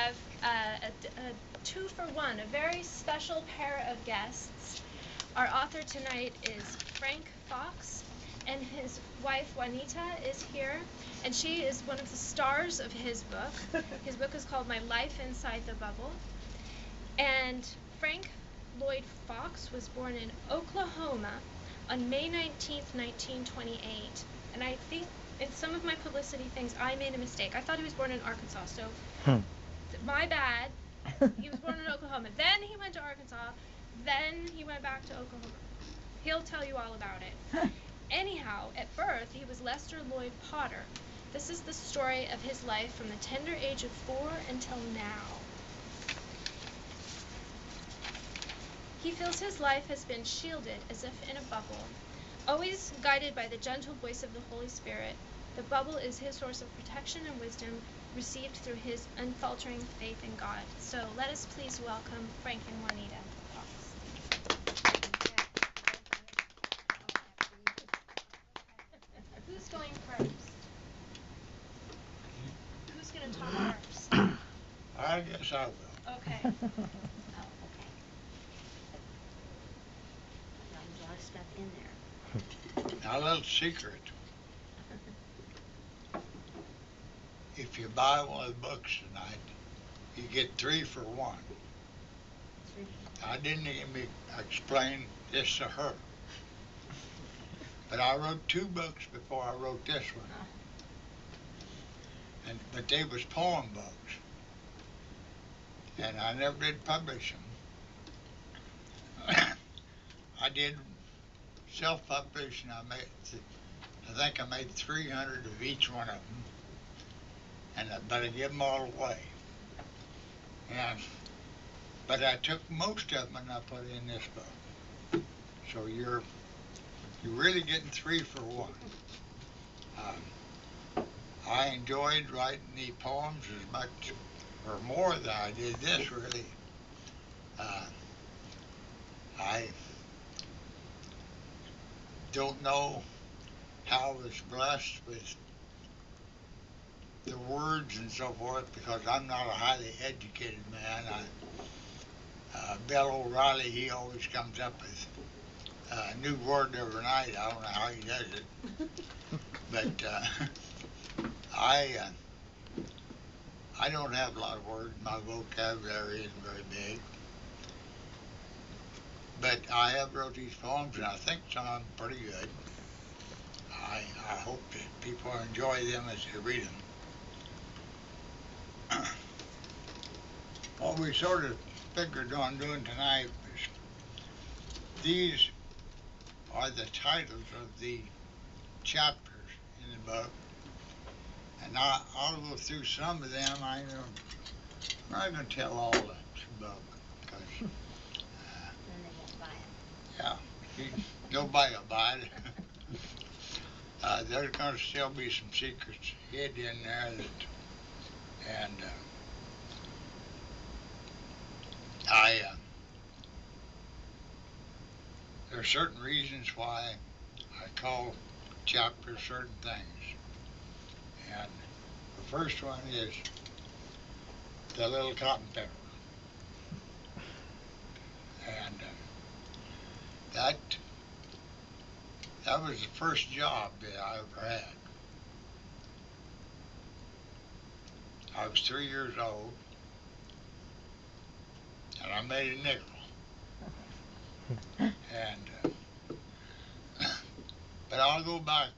have a two-for-one, a very special pair of guests. Our author tonight is Frank Fox, and his wife Juanita is here, and she is one of the stars of his book. His book is called My Life Inside the Bubble. And Frank Lloyd Fox was born in Oklahoma on May 19th, 1928. And I think in some of my publicity things, I made a mistake. I thought he was born in Arkansas, so my bad. He was born in Oklahoma. Then he went to Arkansas. Then he went back to Oklahoma. He'll tell you all about it. Anyhow, at birth, he was Lester Lloyd Potter. This is the story of his life from the tender age of 4 until now. He feels his life has been shielded as if in a bubble, always guided by the gentle voice of the Holy Spirit. The bubble is his source of protection and wisdom, received through his unfaltering faith in God. So let us please welcome Frank and Juanita Fox. Who's going first? Who's going to talk first? I guess I will. Okay. Stuff in there. Now, a little secret. If you buy one of the books tonight, you get 3 for 1. I didn't even explain this to her. But I wrote 2 books before I wrote this one. But they was poem books. And I never did publish them. I did self-publishing. I think I made 300 of each one of them, but I give them all away. But I took most of them and I put in this book. So you're really getting 3 for 1. I enjoyed writing the poems as much or more than I did this, really. I don't know how I was blessed with the words and so forth, because I'm not a highly educated man. Bill O'Reilly, he always comes up with a new word every night. I don't know how he does it. But I don't have a lot of words. My vocabulary isn't very big. But I have wrote these poems, and I think some of them are pretty good. I hope that people enjoy them as they read them. What we sort of figured on doing tonight was these are the titles of the chapters in the book. And I'll go through some of them. I'm not going to tell all of the book, because yeah, nobody will buy it. There's going to still be some secrets hid in there, there are certain reasons why I call chapters certain things. And the first one is the little cotton pepper. And that was the first job that I ever had. I was 3 years old, and I made a nickel. But I'll go back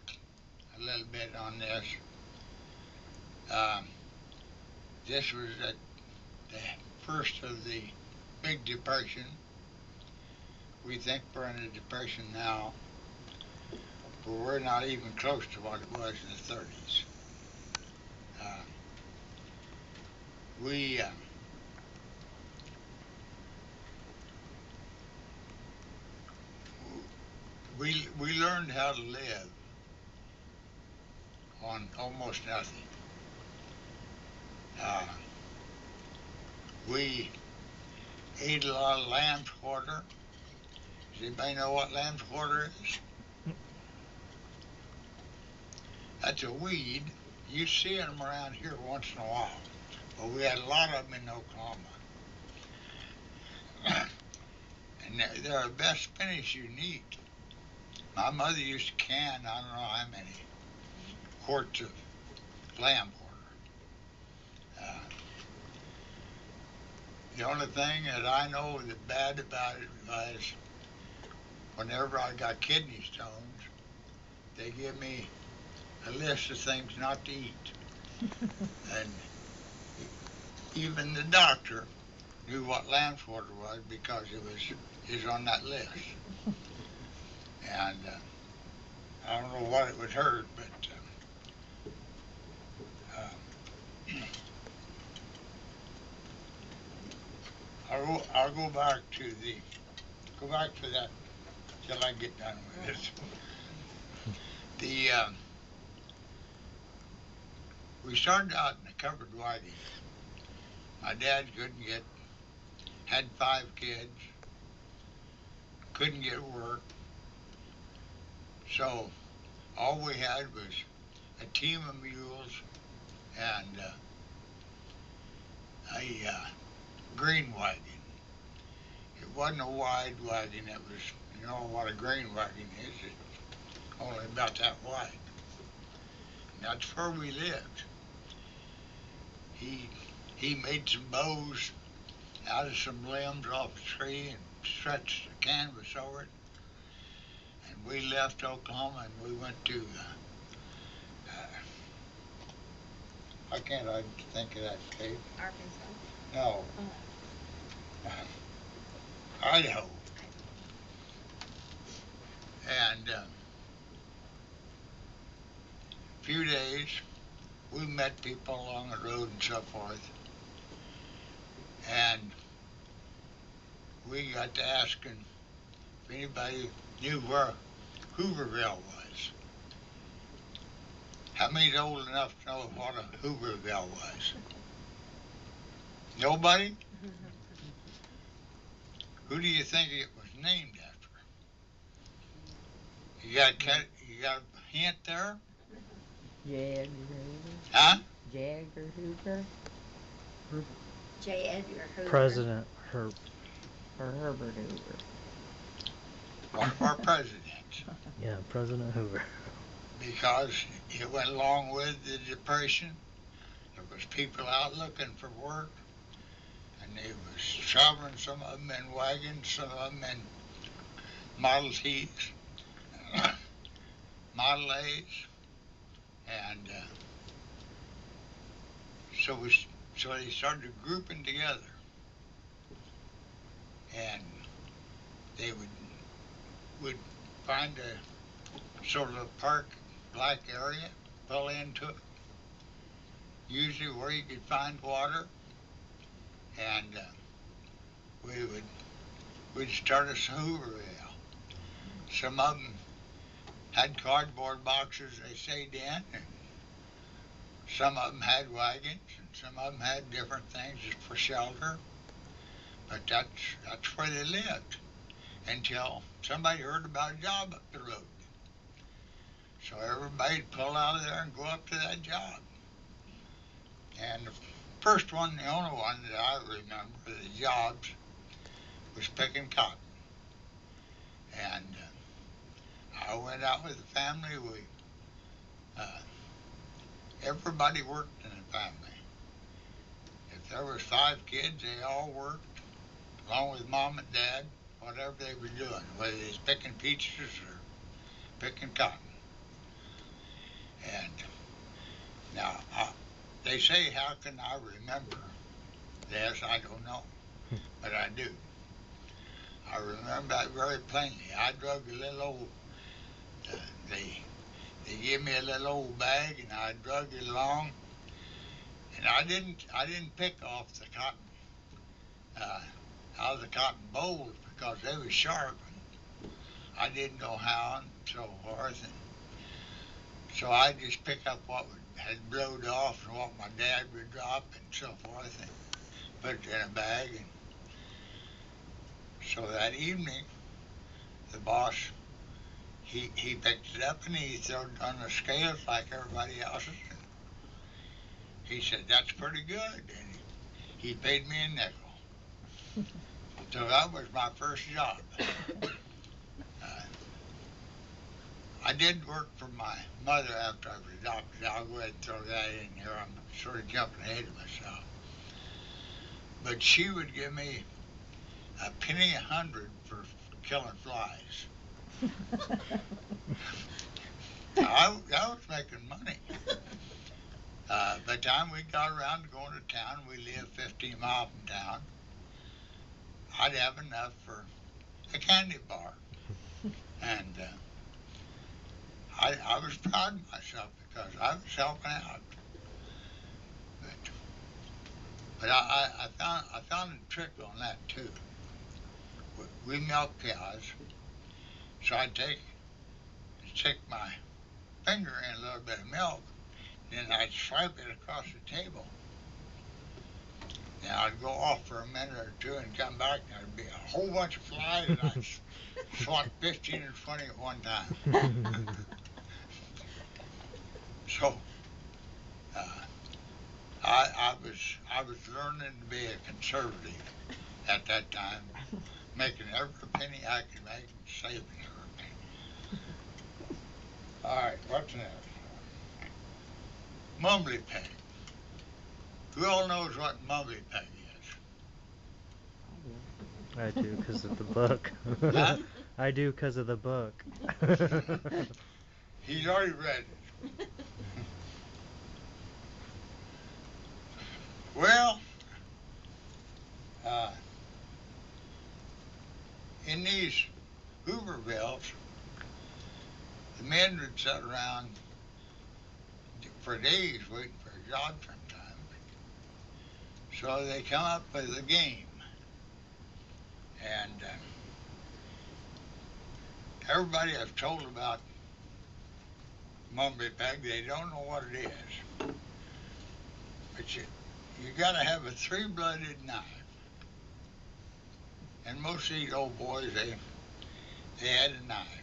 a little bit on this. This was the first of the Big Depression. We think we're in a depression now, but we're not even close to what it was in the 30s. We learned how to live on almost nothing. We ate a lot of lamb's quarter. Does anybody know what lamb's quarter is? That's a weed. You see them around here once in a while. Well, we had a lot of them in Oklahoma. And they're the best spinach you can eat. My mother used to can, I don't know how many quarts of lamb quarter. The only thing that I know that bad about it was whenever I got kidney stones, they give me a list of things not to eat. And even the doctor knew what lamb's quarter was because it was on that list. And I don't know what it would hurt, but I'll go back to that till I get done with this. We started out in a covered wagon. My dad had 5 kids, couldn't get work, so all we had was a team of mules and a green wagon. It wasn't a wide wagon, it was, you know what a green wagon is, it's only about that wide. And that's where we lived. He made some bows out of some limbs off a tree and stretched the canvas over it. And we left Oklahoma and we went to, why can't I think of that state? Arkansas. No. Idaho. And a few days, we met people along the road and so forth. And we got to asking if anybody knew where Hooverville was. How many's old enough to know what a Hooverville was? Nobody? Who do you think it was named after? You got a hint there? J. Edgar Hoover. Huh? J. Edgar Hoover. J. Edgar Hoover. President Herbert Hoover. One of our presidents. Yeah, President Hoover. Because it went along with the Depression. There was people out looking for work. And they was traveling, some of them in wagons, some of them in Model Ts, Model A's. And so they started grouping together. And they would find a sort of a park like area, pull into it, usually where you could find water, and we'd start a Hooverville. Some of them had cardboard boxes they stayed in, and some of them had wagons, and some of them had different things just for shelter. But that's where they lived until somebody heard about a job up the road. So everybody'd pull out of there and go up to that job. And the first one, the only one that I remember, the jobs, was picking cotton. And I went out with the family. Everybody worked in the family. If there was 5 kids, they all worked, along with mom and dad, whatever they were doing, whether they was picking peaches or picking cotton. And now, they say, how can I remember this? I don't know, but I do. I remember that very plainly. I drug a little old, they gave me a little old bag, and I drug it along, and I didn't pick off the cotton, out of the cotton bolls because they were sharp, and I didn't know how and so forth, and so I just picked up what had blowed off and what my dad would drop and so forth, and put it in a bag. And so that evening, the boss, he picked it up and he threw it on the scales like everybody else's. And he said, "That's pretty good." And he paid me a nickel. So that was my first job. I did work for my mother after I was adopted. I'll go ahead and throw that in here. I'm sort of jumping ahead of myself. But she would give me a penny 100 for killing flies. I was making money. By the time we got around to going to town, we lived 15 miles from town, I'd have enough for a candy bar. And I was proud of myself because I was helping out. But I found a trick on that too. We milk cows, so I'd stick my finger in a little bit of milk, then I'd swipe it across the table. And I'd go off for a minute or two and come back, and there'd be a whole bunch of flies, and I'd swat 15 or 20 at one time. So I was learning to be a conservative at that time, making every penny I could make and saving every penny. All right, what's next? Mumbly peg. Who all knows what mumbly peg is? I do because of the book. Huh? I do because of the book. He's already read it. Well, in these Hoovervilles, the men would sit around for days waiting for a job sometimes. So they come up with a game. And everybody I've told about mumbly peg, they don't know what it is. But you gotta have a 3-bladed knife. And most of these old boys, they had a knife.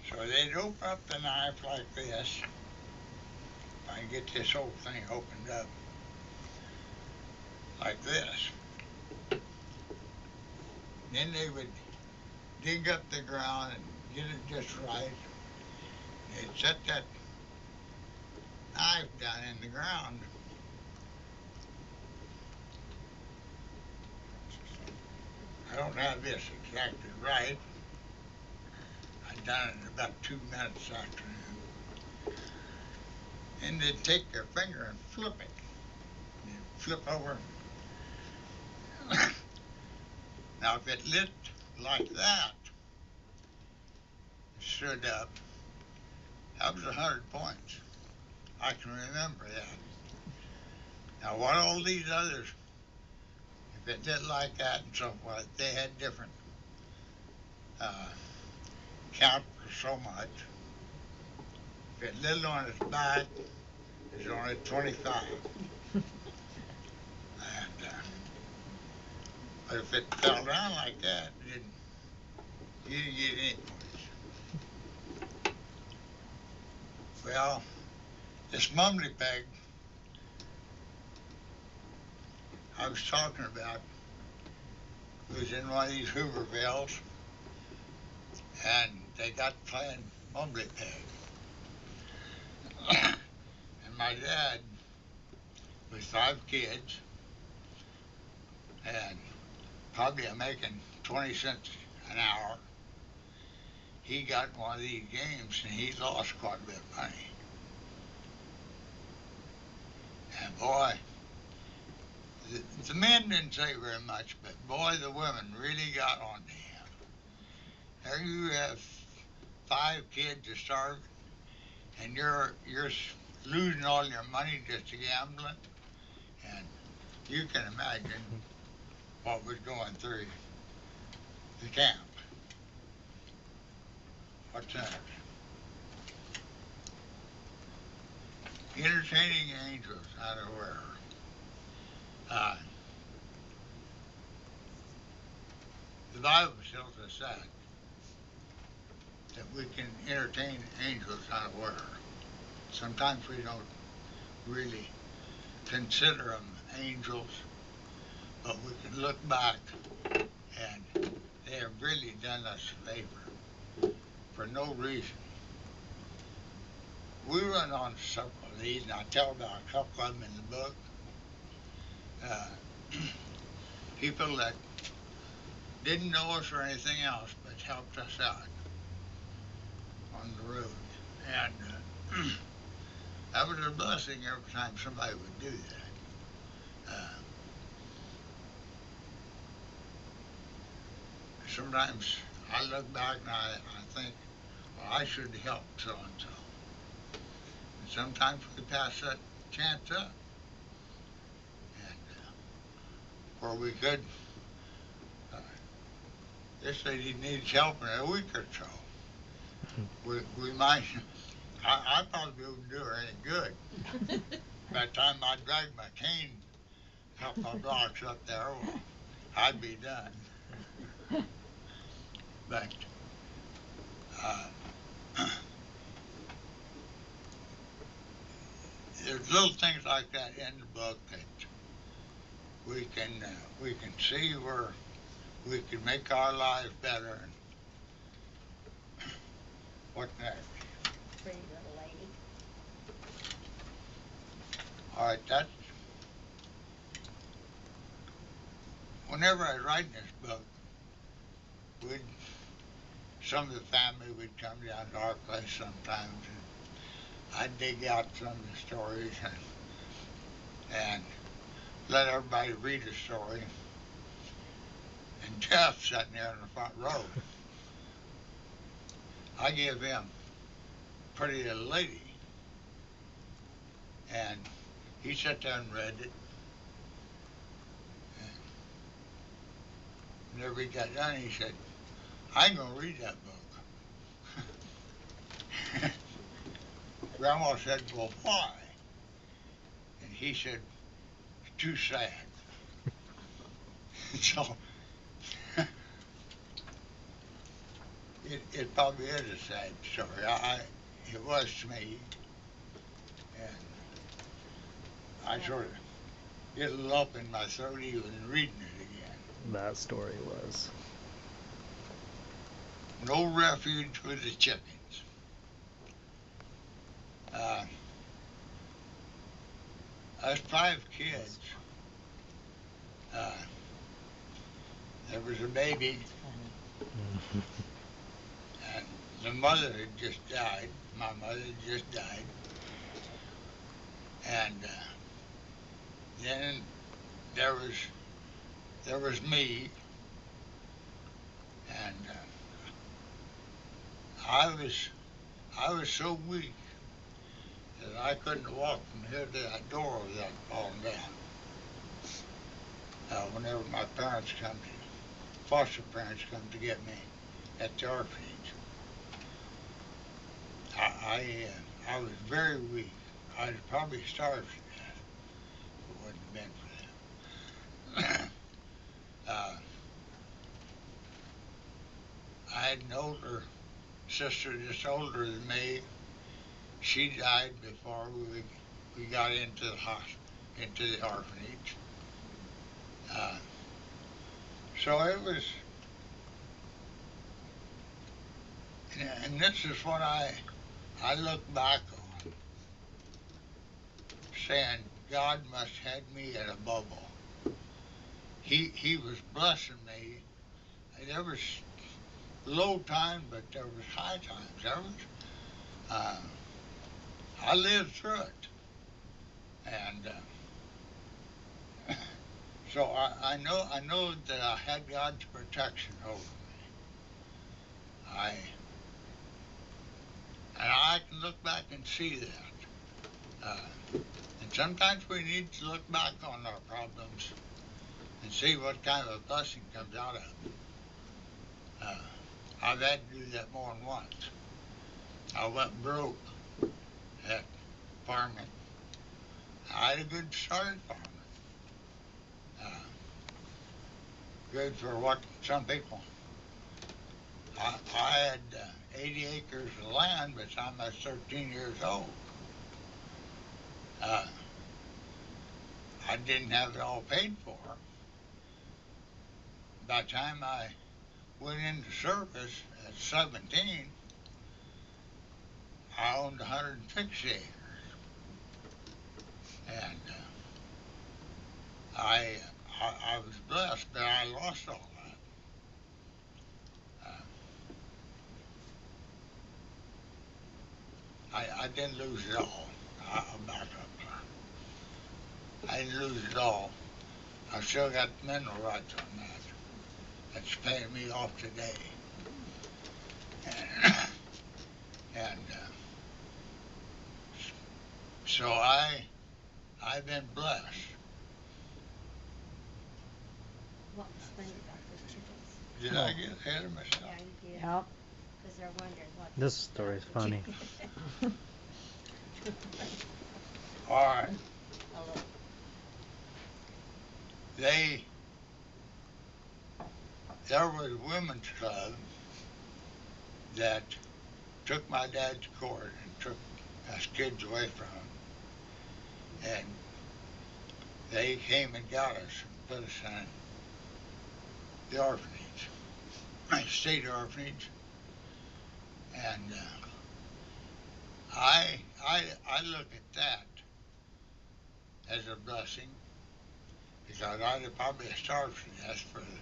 So they'd open up the knife like this. If I can get this whole thing opened up. Like this. Then they would dig up the ground and get it just right. They'd set that knife down in the ground. I don't have this exactly right. I'd done it in about 2 minutes this afternoon. And they'd take their finger and flip it. And flip over. Now if it lit like that, stood up, that was 100 points. I can remember that. Now what all these others, if it lit like that and so forth, they had different count for so much. If it lit on its back, it's only 25. But if it fell down like that, you didn't get any points. Well, this mumbly peg I was talking about was in one of these Hoovervilles, and they got playing mumbly peg. And my dad, with 5 kids, and probably making 20 cents an hour, he got one of these games and he lost quite a bit of money. And boy, the men didn't say very much, but boy, the women really got on to him. There you have 5 kids to starve, and you're losing all your money just to gambling, and you can imagine what was going through the camp. What's next? Entertaining angels out of where? The Bible tells us that we can entertain angels out of where. Sometimes we don't really consider them angels, but we can look back and they have really done us a favor for no reason. We run on several of these, and I tell about a couple of them in the book. People that didn't know us or anything else, but helped us out on the road. And that was a blessing every time somebody would do that. Sometimes I look back and I think, well, I should have helped so-and-so. And sometimes we pass that chance up. And where we could, this lady needs help in a week or so. We might, I probably wouldn't do her any good. By the time I drag my cane a couple of blocks up there, well, I'd be done. But there's little things like that in the book that we can see where we can make our lives better. And what next? Pretty little lady. All right, that's whenever I was writing this book, some of the family would come down to our place sometimes, and I'd dig out some of the stories and let everybody read a story. And Jeff sitting there in the front row, I gave him Pretty Little Lady, and he sat there and read it. And whenever he got done, he said, I ain't gonna read that book. Grandma said, well, why? And he said, it's too sad. So, it probably is a sad story. It was to me. And I sort of get a lump in my throat even reading it again. That story was. No refuge for the chickens. Us 5 kids. There was a baby, and the mother had just died. My mother had just died. And then there was me, and I was so weak that I couldn't walk from here to that door without falling down. Whenever my foster parents come to get me at the orphanage, I was very weak. I'd have probably starved to death if it wouldn't have been for them. I had an older sister, just older than me. She died before we got into the orphanage. So it was, and this is what I look back on, saying God must have had me in a bubble. He was blessing me. There was low times, but there was high times. I lived through it, and so I know that I had God's protection over me. And I can look back and see that. And sometimes we need to look back on our problems and see what kind of a blessing comes out of it. I've had to do that more than once. I went broke at farming. I had a good start at farming. Good for what some people. I had 80 acres of land by the time I was 13 years old. I didn't have it all paid for. By the time I went into service at 17, I owned 150 acres. And I was blessed, but I lost all that. I didn't lose it all. I'll back up. I didn't lose it all. I still got mineral rights on that. That's paying me off today. And so I've been blessed. What was funny about those chickens? Did I get ahead of myself? Yeah, you did. Yep. Because they're wondering what. This story's funny. All right. Hello. There was a women's club that took my dad to court and took us kids away from him. And they came and got us and put us in the orphanage, state orphanage. And I look at that as a blessing, because I'd have probably starved to death for the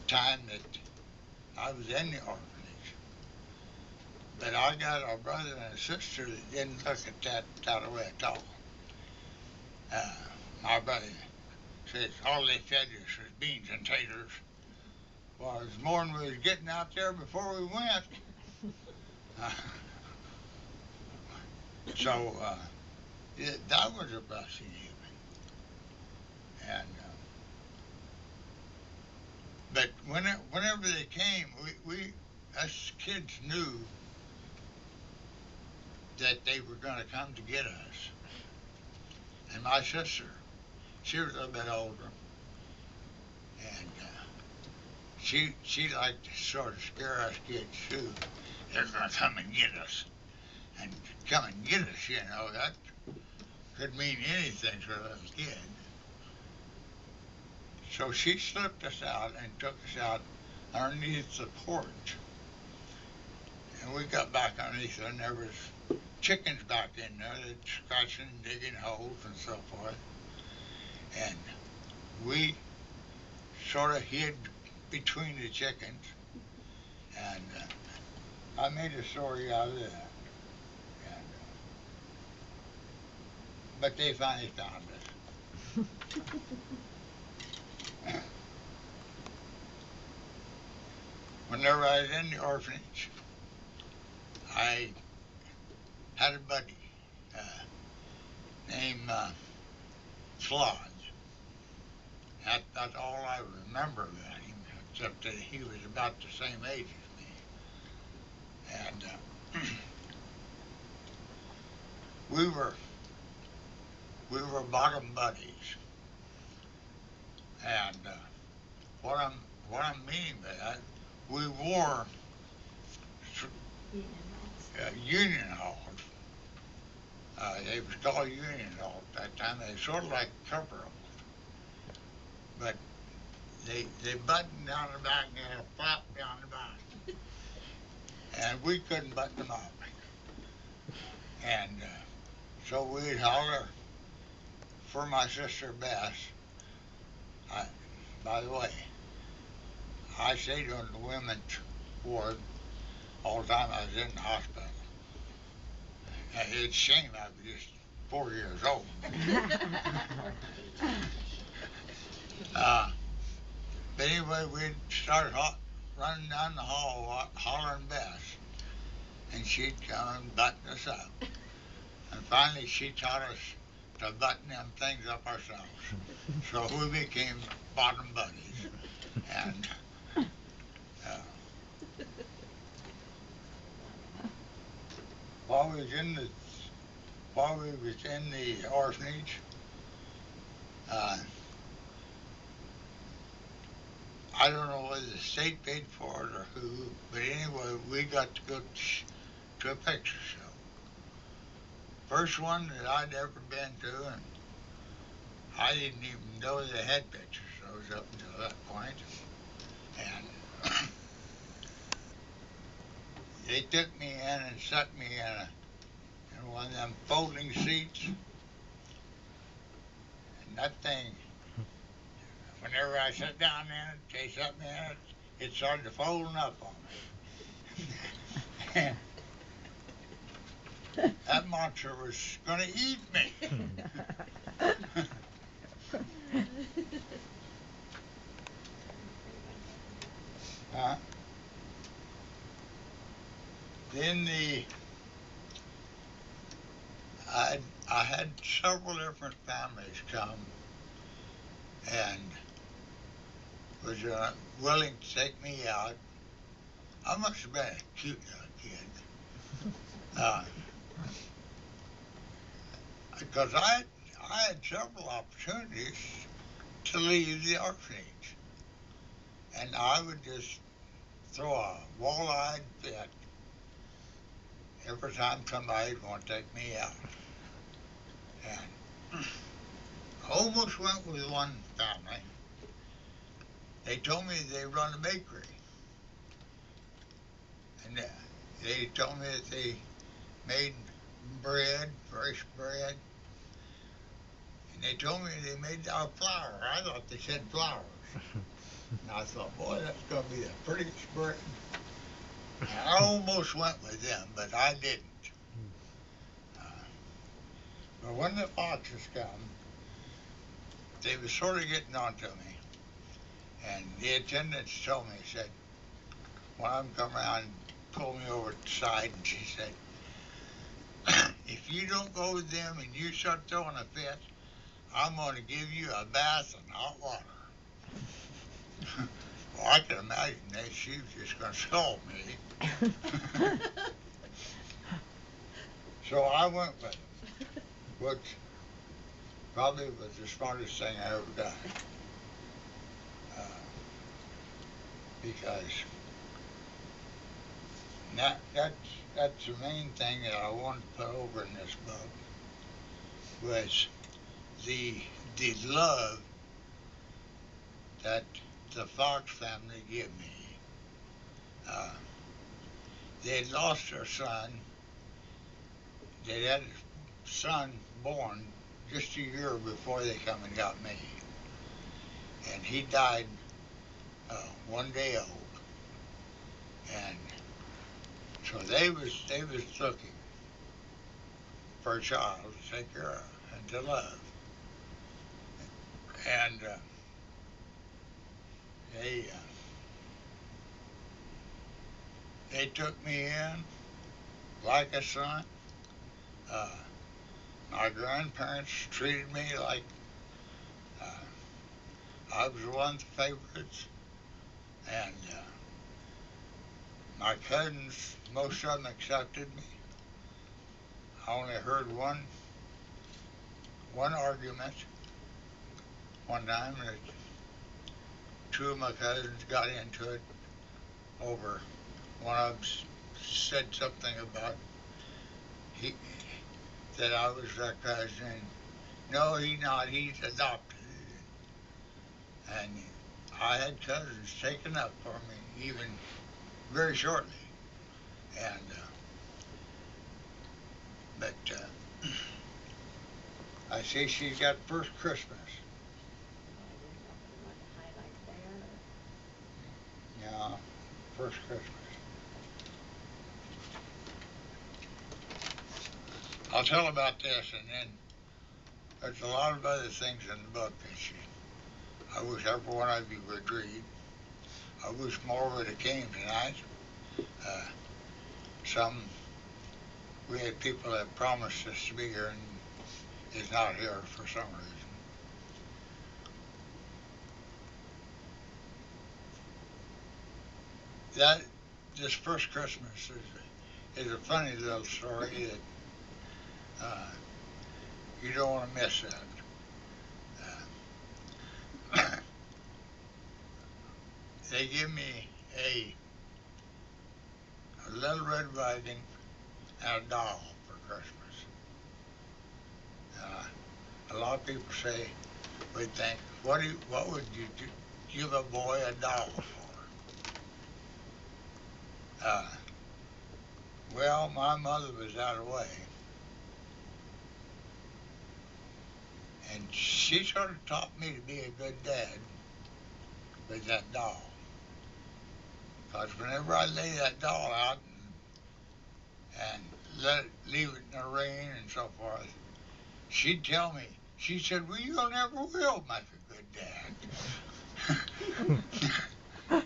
time that I was in the orphanage. But I got a brother and a sister that didn't look at that way at all. My brother says all they fed us was beans and taters. Well, it was more than we was getting out there before we went. So that was a blessing even. And but whenever they came, we us kids knew that they were going to come to get us. And my sister, she was a little bit older, and she liked to sort of scare us kids too. They're going to come and get us. And come and get us, you know, that could mean anything to a little kid. So she slipped us out and took us out underneath the porch. And we got back underneath there, and there was chickens back in there that scratching and digging holes and so forth. And we sort of hid between the chickens, and I made a story out of that. And, but they finally found us. Whenever I was in the orphanage, I had a buddy named Slodge. That's all I remember about him, except that he was about the same age as me. And we were bottom buddies. And what I'm meaning by that, we wore union halls. They was called union halls at that time. They were sort of like coveralls, but they buttoned down the back and had a flap down the back, and we couldn't button them up. And so we'd holler for my sister Bess. By the way, I stayed on the women's ward all the time I was in the hospital. It's a shame I was just 4 years old. But anyway, we'd start running down the hall hollering Bess, and she'd come and button us up. And finally she taught us to button them things up ourselves. So we became bottom buddies. And while we was in the orphanage, I don't know whether the state paid for it or who, but anyway, we got to go to a picture show. first one that I'd ever been to, and I didn't even know they had pictures shows up until that point. And they took me in and set me in one of them folding seats. And that thing, whenever I sat down in it, they set me in it, it started folding up on me. That monster was going to eat me. Then I had several different families come and was willing to take me out. I must have been a cute little kid. Because I had several opportunities to leave the orphanage. And I would just throw a wall-eyed fit every time somebody would want to take me out. And I almost went with one family. They told me they run a bakery. And they told me that they made bread, fresh bread. And they told me they made out of flour. I thought they said flowers. And I thought, boy, that's going to be the prettiest bread. And I almost went with them, but I didn't. But when the foxes come, they were sort of getting on to me. And the attendants told me, said, one of them come around and pulled me over to the side, and she said, if you don't go with them and you start throwing a fit, I'm going to give you a bath in hot water. Well, I can imagine that she was just going to scold me. So I went with them, which probably was the smartest thing I ever done. Because that's the main thing that I wanted to put over in this book was the love that the Fox family give me. They had lost their son. They had a son born just a year before they come and got me. And he died 1 day old. And so they was looking for a child to take care of and to love. And they took me in like a son. My grandparents treated me like I was one of the favorites. And my cousins, most of them accepted me. I only heard one argument one time that two of my cousins got into it over one of them said something about that I was their cousin. No, he's not. He's adopted. And I had cousins taken up for me even very shortly. And but I see she's got first Christmas. Yeah, first Christmas. I'll tell about this, and then there's a lot of other things in the book that I wish every one of you would read. I wish more would have came tonight. We had people that promised us to be here and is not here for some reason. This first Christmas is a funny little story that you don't want to miss that. They give me a Little Red Wagon and a doll for Christmas. a lot of people say, would think, what would you give a boy a doll for? Well, my mother was out of the way. And she sort of taught me to be a good dad with that doll. Because whenever I lay that doll out and leave it in the rain and so forth, she'd tell me, she said, well, you never will make a good dad.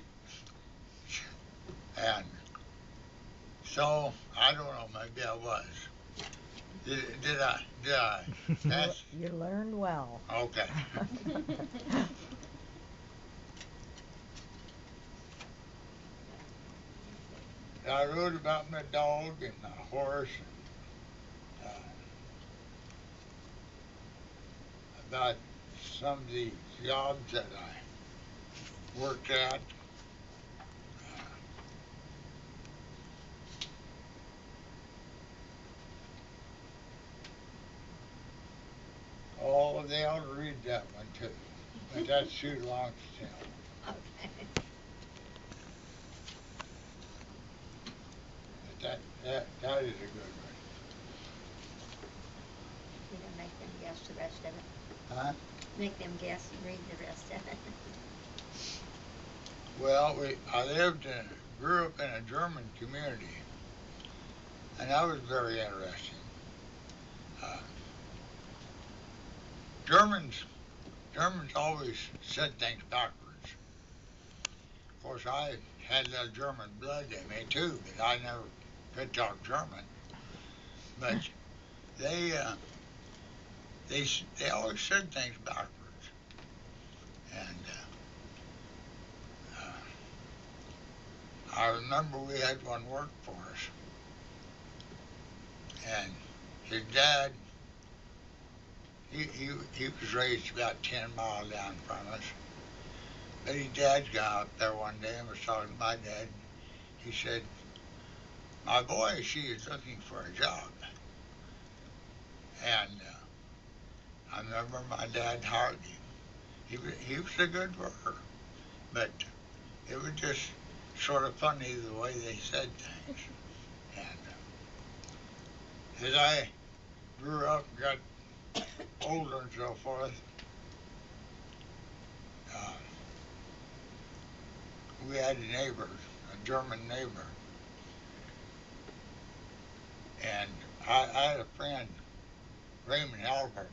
And so, I don't know, maybe I was. Did I? Yes? You learned well. Okay. I wrote about my dog and my horse and about some of the jobs that I worked at. Oh, they ought to read that one too, but that's too long to tell. Okay. But that is a good one. You know, make them guess the rest of it. Huh? Make them guess and read the rest of it. Well, I grew up in a German community, and that was very interesting. Germans always said things backwards. Of course, I had a little German blood in me too, but I never could talk German. But they always said things backwards, and I remember we had one work for us, and his dad. He was raised about 10 miles down from us. But his dad got up there one day and was talking to my dad. He said, my boy, she is looking for a job. And I remember my dad hired him. He was a good worker. But it was just sort of funny the way they said things. And as I grew up and got older and so forth, we had a neighbor, a German neighbor, and I had a friend, Raymond Albert.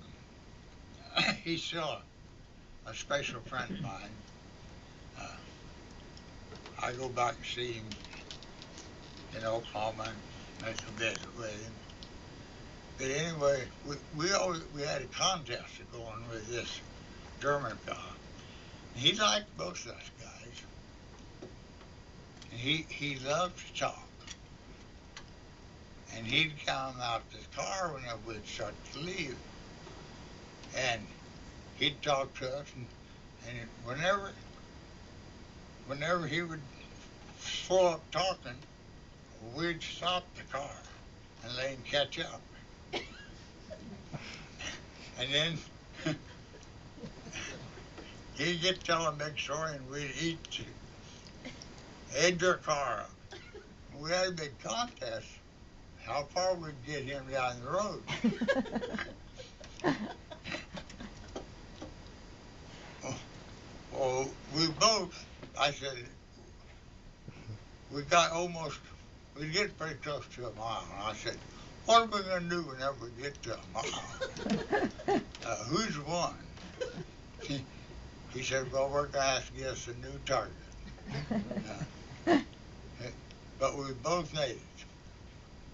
He's still a special friend of mine. I go back and see him in Oklahoma and make a visit with him. But anyway, we had a contest going with this German fellow. He liked both of us guys. And he loved to talk. And he'd come out the car whenever we'd start to leave. And he'd talk to us, and whenever he would slow up talking, we'd stop the car and let him catch up. And then he'd get telling a big story, and we'd edge our car up. We had a big contest how far we'd get him down the road. Well, we both, I said, we'd get pretty close to a mile. And I said, what are we going to do whenever we get to a mile? Who's won? He said, well, we're going to have to get us a new target. But we both made it.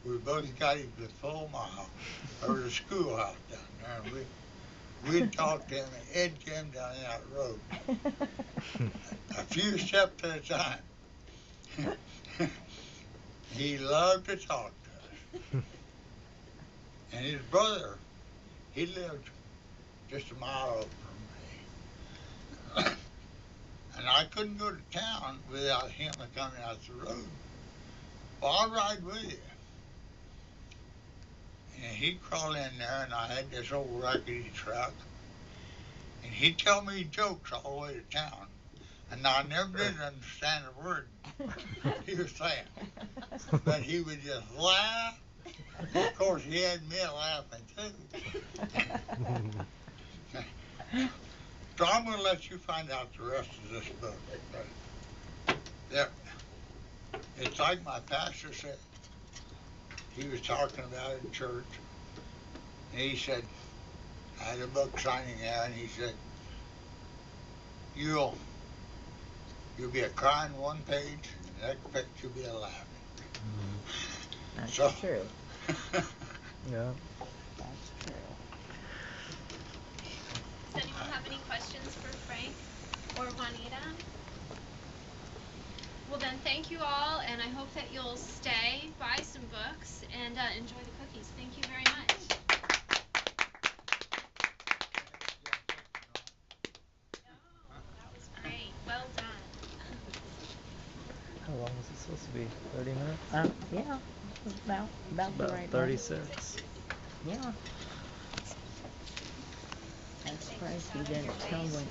We both got him the full mile. There was a schoolhouse down there, and we'd talk to him and edge him down that road. A few steps at a time. He loved to talk to us. And his brother, he lived just a mile over from me. And I couldn't go to town without him coming out the road. Well, I'll ride with you. and he'd crawl in there, and I had this old rickety truck, and he'd tell me jokes all the way to town, and I never did understand a word he was saying, but he would just laugh. Of course, he had me laughing too. So I'm going to let you find out the rest of this book. But it's like my pastor said. He was talking about it in church. And he said, I had a book signing there, and he said, you'll be a crying one page, and the next page you'll be a laughing. That's So- true. Yeah. That's true. Does anyone have any questions for Frank or Juanita? Well then, thank you all, and I hope that you'll stay, buy some books, and enjoy the cookies. Thank you very much. Oh, that was great. Well done. How long was it supposed to be? 30 minutes? Yeah, it was about the About right 36. one. Yeah. I'm surprised he didn't tell when